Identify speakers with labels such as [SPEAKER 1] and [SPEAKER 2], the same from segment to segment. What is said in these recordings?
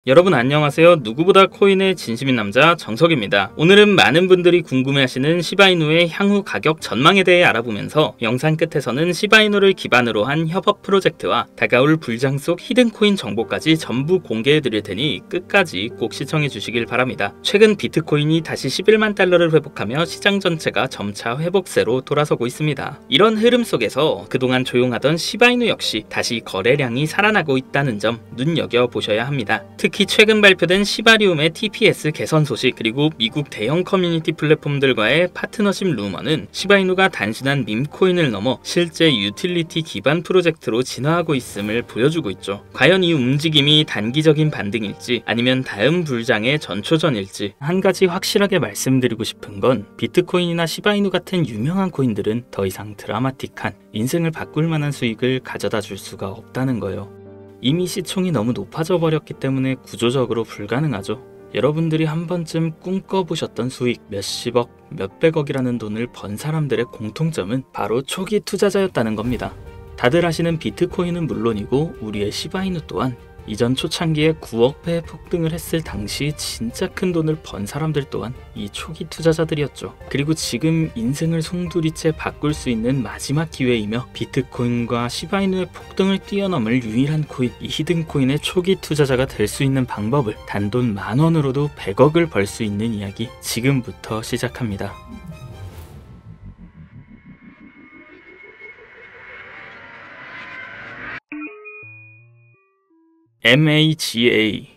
[SPEAKER 1] 여러분 안녕하세요. 누구보다 코인의 진심인 남자 정석입니다. 오늘은 많은 분들이 궁금해하시는 시바이누의 향후 가격 전망에 대해 알아보면서 영상 끝에서는 시바이누를 기반으로 한 협업 프로젝트와 다가올 불장 속 히든코인 정보까지 전부 공개해 드릴 테니 끝까지 꼭 시청해 주시길 바랍니다. 최근 비트코인이 다시 11만 달러를 회복하며 시장 전체가 점차 회복세로 돌아서고 있습니다. 이런 흐름 속에서 그동안 조용하던 시바이누 역시 다시 거래량이 살아나고 있다는 점 눈여겨보셔야 합니다. 특히 최근 발표된 시바리움의 TPS 개선 소식, 그리고 미국 대형 커뮤니티 플랫폼들과의 파트너십 루머는 시바이누가 단순한 밈코인을 넘어 실제 유틸리티 기반 프로젝트로 진화하고 있음을 보여주고 있죠. 과연 이 움직임이 단기적인 반등일지 아니면 다음 불장의 전초전일지, 한 가지 확실하게 말씀드리고 싶은 건 비트코인이나 시바이누 같은 유명한 코인들은 더 이상 드라마틱한 인생을 바꿀 만한 수익을 가져다 줄 수가 없다는 거예요. 이미 시총이 너무 높아져 버렸기 때문에 구조적으로 불가능하죠. 여러분들이 한 번쯤 꿈꿔보셨던 수익 몇십억, 몇백억이라는 돈을 번 사람들의 공통점은 바로 초기 투자자였다는 겁니다. 다들 아시는 비트코인은 물론이고 우리의 시바이누 또한 이전 초창기에 9억 배의 폭등을 했을 당시 진짜 큰 돈을 번 사람들 또한 이 초기 투자자들이었죠. 그리고 지금 인생을 송두리째 바꿀 수 있는 마지막 기회이며 비트코인과 시바이누의 폭등을 뛰어넘을 유일한 코인, 이 히든코인의 초기 투자자가 될 수 있는 방법을 단돈 10,000원으로도 100억을 벌 수 있는 이야기 지금부터 시작합니다. MAGA,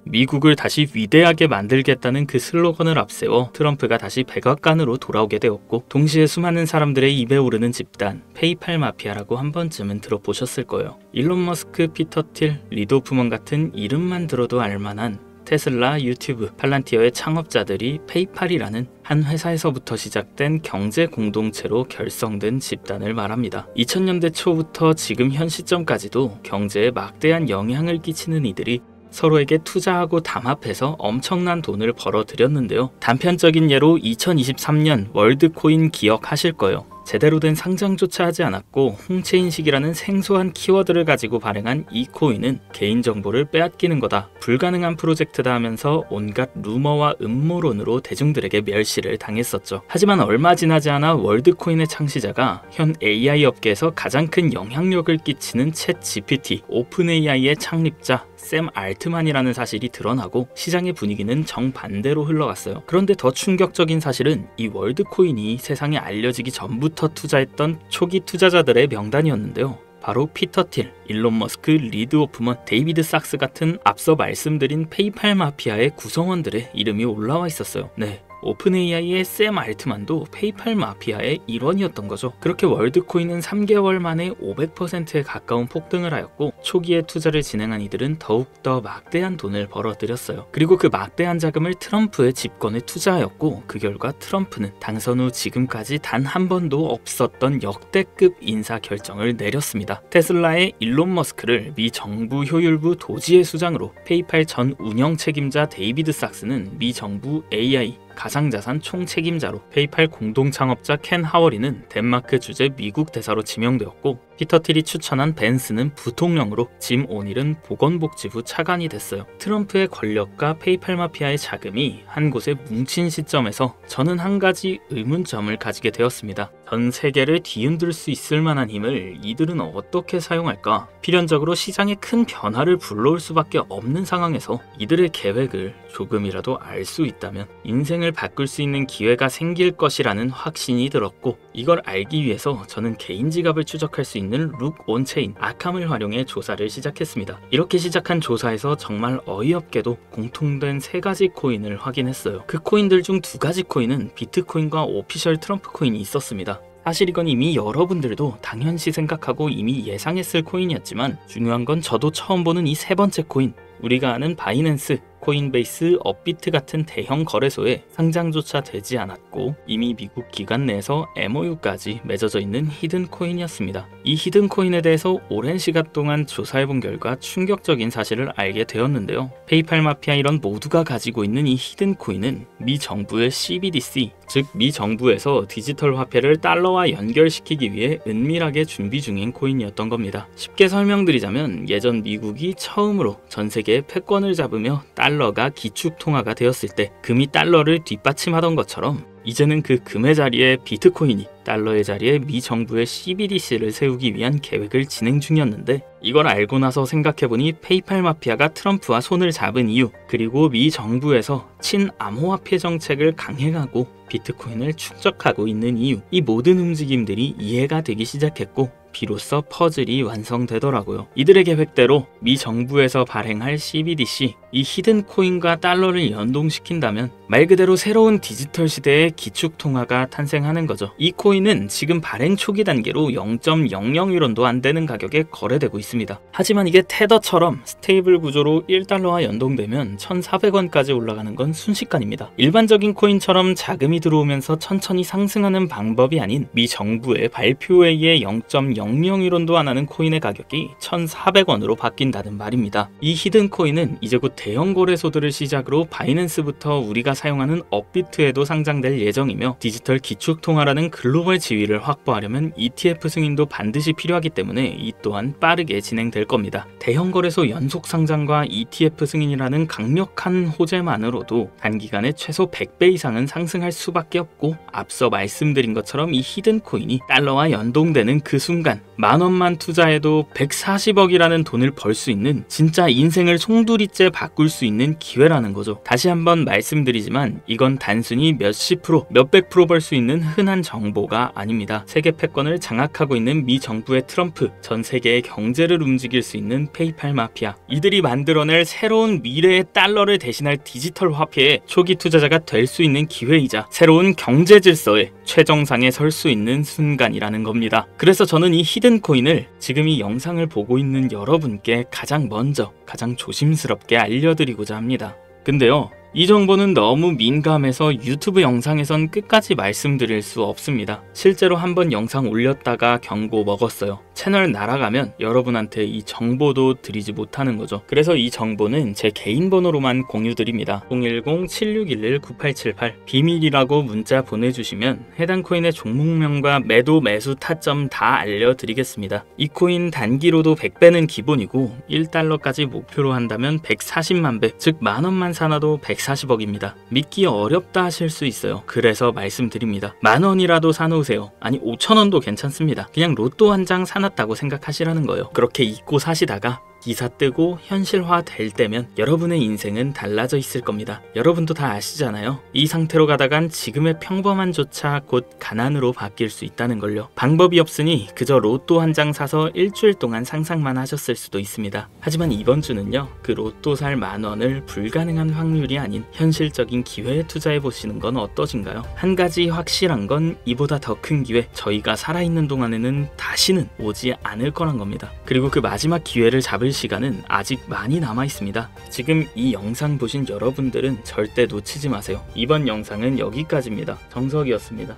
[SPEAKER 1] 미국을 다시 위대하게 만들겠다는 그 슬로건을 앞세워 트럼프가 다시 백악관으로 돌아오게 되었고, 동시에 수많은 사람들의 입에 오르는 집단 페이팔 마피아라고 한 번쯤은 들어보셨을 거예요. 일론 머스크, 피터 틸, 리드 호프먼 같은 이름만 들어도 알만한 테슬라, 유튜브, 팔란티어의 창업자들이 페이팔이라는 한 회사에서부터 시작된 경제 공동체로 결성된 집단을 말합니다. 2000년대 초부터 지금 현 시점까지도 경제에 막대한 영향을 끼치는 이들이 서로에게 투자하고 담합해서 엄청난 돈을 벌어들였는데요. 단편적인 예로 2023년 월드코인 기억하실 거예요. 제대로 된 상장조차 하지 않았고 홍채인식이라는 생소한 키워드를 가지고 발행한 이 코인은 개인정보를 빼앗기는 거다, 불가능한 프로젝트다 하면서 온갖 루머와 음모론으로 대중들에게 멸시를 당했었죠. 하지만 얼마 지나지 않아 월드코인의 창시자가 현 AI 업계에서 가장 큰 영향력을 끼치는 챗 GPT, 오픈 AI의 창립자 샘 알트만이라는 사실이 드러나고 시장의 분위기는 정반대로 흘러갔어요. 그런데 더 충격적인 사실은 이 월드코인이 세상에 알려지기 전부터 투자했던 초기 투자자들의 명단이었는데요. 바로 피터 틸, 일론 머스크, 리드 호프먼, 데이비드 sak스 같은 앞서 말씀드린 페이팔 마피아의 구성원들의 이름이 올라와 있었어요. 네, 오픈 AI의 샘 알트만도 페이팔 마피아의 일원이었던 거죠. 그렇게 월드코인은 3개월 만에 500%에 가까운 폭등을 하였고, 초기에 투자를 진행한 이들은 더욱더 막대한 돈을 벌어들였어요. 그리고 그 막대한 자금을 트럼프의 집권에 투자하였고, 그 결과 트럼프는 당선 후 지금까지 단 한 번도 없었던 역대급 인사 결정을 내렸습니다. 테슬라의 일론 머스크를 미 정부 효율부 도지회 수장으로, 페이팔 전 운영 책임자 데이비드 sak스는 미 정부 AI 가상자산 총책임자로, 페이팔 공동창업자 켄 하워리는 덴마크 주재 미국 대사로 지명되었고, 피터 틸이 추천한 벤스는 부통령으로, 짐 오닐은 보건복지부 차관이 됐어요. 트럼프의 권력과 페이팔 마피아의 자금이 한 곳에 뭉친 시점에서 저는 한 가지 의문점을 가지게 되었습니다. 전 세계를 뒤흔들 수 있을 만한 힘을 이들은 어떻게 사용할까? 필연적으로 시장에 큰 변화를 불러올 수밖에 없는 상황에서 이들의 계획을 조금이라도 알 수 있다면 인생을 바꿀 수 있는 기회가 생길 것이라는 확신이 들었고, 이걸 알기 위해서 저는 개인 지갑을 추적할 수 있는 룩 온체인 아캄을 활용해 조사를 시작했습니다. 이렇게 시작한 조사에서 정말 어이없게도 공통된 3가지 코인을 확인했어요. 그 코인들 중 2가지 코인은 비트코인과 오피셜 트럼프 코인이 있었습니다. 사실 이건 이미 여러분들도 당연시 생각하고 이미 예상했을 코인이었지만, 중요한 건 저도 처음 보는 이 3번째 코인, 우리가 아는 바이낸스, 코인베이스, 업비트 같은 대형 거래소에 상장조차 되지 않았고 이미 미국 기관 내에서 MOU까지 맺어져 있는 히든코인이었습니다. 이 히든코인에 대해서 오랜 시간 동안 조사해본 결과 충격적인 사실을 알게 되었는데요. 페이팔 마피아 일원 모두가 가지고 있는 이 히든코인은 미 정부의 CBDC, 즉 미 정부에서 디지털 화폐를 달러와 연결시키기 위해 은밀하게 준비 중인 코인이었던 겁니다. 쉽게 설명드리자면 예전 미국이 처음으로 전 세계의 패권을 잡으며 달러가 기축 통화가 되었을 때 금이 달러를 뒷받침하던 것처럼 이제는 그 금의 자리에 비트코인이, 달러의 자리에 미 정부의 CBDC를 세우기 위한 계획을 진행 중이었는데, 이걸 알고 나서 생각해보니 페이팔 마피아가 트럼프와 손을 잡은 이유, 그리고 미 정부에서 친암호화폐 정책을 강행하고 비트코인을 축적하고 있는 이유, 이 모든 움직임들이 이해가 되기 시작했고 비로소 퍼즐이 완성되더라고요. 이들의 계획대로 미 정부에서 발행할 CBDC, 이 히든 코인과 달러를 연동시킨다면 말 그대로 새로운 디지털 시대의 기축 통화가 탄생하는 거죠. 이 코인은 지금 발행 초기 단계로 0.00유론도 안 되는 가격에 거래되고 있습니다. 하지만 이게 테더처럼 스테이블 구조로 1달러와 연동되면 1,400원까지 올라가는 건 순식간입니다. 일반적인 코인처럼 자금이 들어오면서 천천히 상승하는 방법이 아닌 미 정부의 발표에 의해 0.00유론도 안 하는 코인의 가격이 1,400원으로 바뀐다는 말입니다. 이 히든 코인은 이제 곧 대형 거래소들을 시작으로 바이낸스부터 우리가 사용하는 업비트에도 상장될 예정이며, 디지털 기축 통화라는 글로벌 지위를 확보하려면 ETF 승인도 반드시 필요하기 때문에 이 또한 빠르게 진행될 겁니다. 대형 거래소 연속 상장과 ETF 승인이라는 강력한 호재만으로도 단기간에 최소 100배 이상은 상승할 수밖에 없고, 앞서 말씀드린 것처럼 이 히든 코인이 달러와 연동되는 그 순간 10,000원만 투자해도 140억이라는 돈을 벌 수 있는, 진짜 인생을 송두리째 바꿀 수 있는 기회라는 거죠. 다시 한번 말씀드리지만 이건 단순히 몇십 프로, 몇백 프로 벌 수 있는 흔한 정보가 아닙니다. 세계 패권을 장악하고 있는 미 정부의 트럼프, 전 세계의 경제를 움직일 수 있는 페이팔 마피아, 이들이 만들어낼 새로운 미래의 달러를 대신할 디지털 화폐의 초기 투자자가 될 수 있는 기회이자 새로운 경제 질서의 최정상에 설 수 있는 순간이라는 겁니다. 그래서 저는 이 히든 코인을 지금 이 영상을 보고 있는 여러분께 가장 먼저, 가장 조심스럽게 알려드리고자 합니다. 근데요, 이 정보는 너무 민감해서 유튜브 영상에선 끝까지 말씀드릴 수 없습니다. 실제로 한번 영상 올렸다가 경고 먹었어요. 채널 날아가면 여러분한테 이 정보도 드리지 못하는 거죠. 그래서 이 정보는 제 개인 번호로만 공유드립니다. 010-7611-9878 비밀이라고 문자 보내주시면 해당 코인의 종목명과 매도 매수 타점 다 알려드리겠습니다. 이 코인 단기로도 100배는 기본이고 1달러까지 목표로 한다면 140만 배, 즉 10,000원만 사놔도 140억입니다. 믿기 어렵다 하실 수 있어요. 그래서 말씀드립니다. 10,000원이라도 사놓으세요. 아니 5,000원도 괜찮습니다. 그냥 로또 한 장 사놨다고 생각하시라는 거예요. 그렇게 잊고 사시다가 기사 뜨고 현실화 될 때면 여러분의 인생은 달라져 있을 겁니다. 여러분도 다 아시잖아요. 이 상태로 가다간 지금의 평범함조차 곧 가난으로 바뀔 수 있다는 걸요. 방법이 없으니 그저 로또 한 장 사서 일주일 동안 상상만 하셨을 수도 있습니다. 하지만 이번 주는요, 그 로또 살 10,000원을 불가능한 확률이 아닌 현실적인 기회에 투자해 보시는 건 어떠신가요? 한 가지 확실한 건 이보다 더 큰 기회, 저희가 살아있는 동안에는 다시는 오지 않을 거란 겁니다. 그리고 그 마지막 기회를 잡을 시간은 아직 많이 남아 있습니다. 지금 이 영상 보신 여러분들은 절대 놓치지 마세요. 이번 영상은 여기까지입니다. 정석이었습니다.